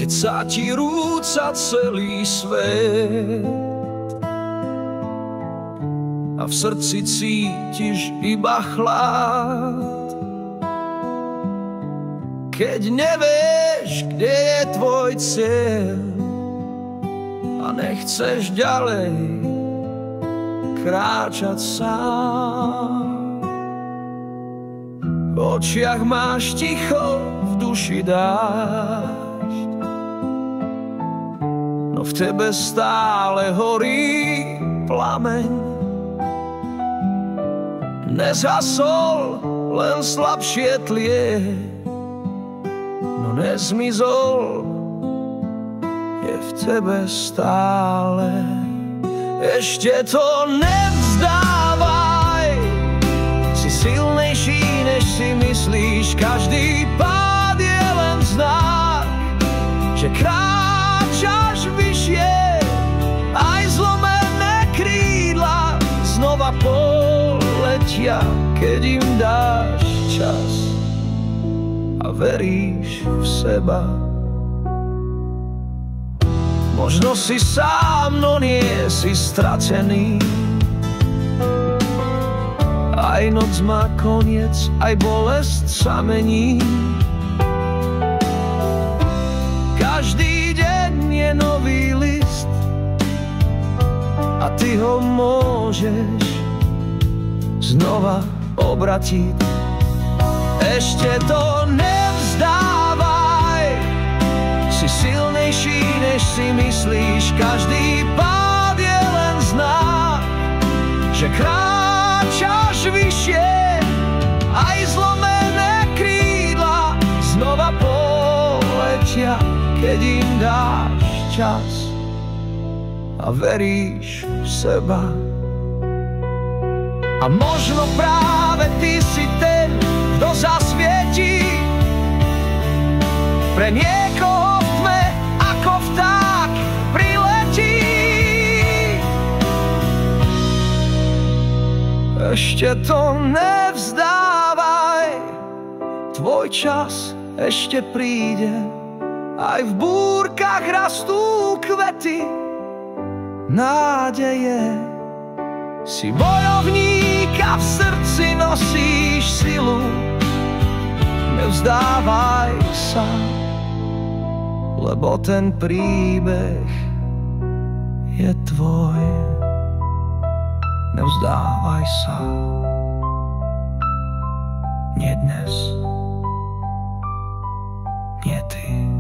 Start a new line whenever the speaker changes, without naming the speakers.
keď sa ti rúca celý svet a v srdci cítiš iba chlad. Keď nevieš, kde je tvoj cieľ a nechceš ďalej kráčať sám, v očiach máš ticho, v duši dážď, no v tebe stále horí plameň. Nezhasol, len slabšie tlie, no nezmizol, je v tebe stále. Ešte to nevzdávaj, si silnejší, než si myslíš. Každý pád je len znak, že kráčaš vyššie. Aj zlomené krídla znova poletia, keď im dáš čas a veríš v seba. Možno si sám, no nie si stratený. Aj noc má koniec, aj bolesť sa mení. Každý deň je nový list a ty ho môžeš znova obratiť. Ešte to nevzdávaj, si silnejší, než si myslíš. Každý pád je len znak, že kráčaš vyššie. Aj zlomené krídla znova poletia, keď im dáš čas a veríš v seba. A možno práve ty si ten, kto zasvietí pre niekoho v tme, ako vták priletí. Ešte to nevzdávaj, tvoj čas ešte príde. Aj v búrkach rastú kvety nádeje. Si bojovník a v srdci nosíš silu. Nevzdávaj sa, lebo ten príbeh je tvoj. Nevzdávaj sa, nie dnes, nie ty.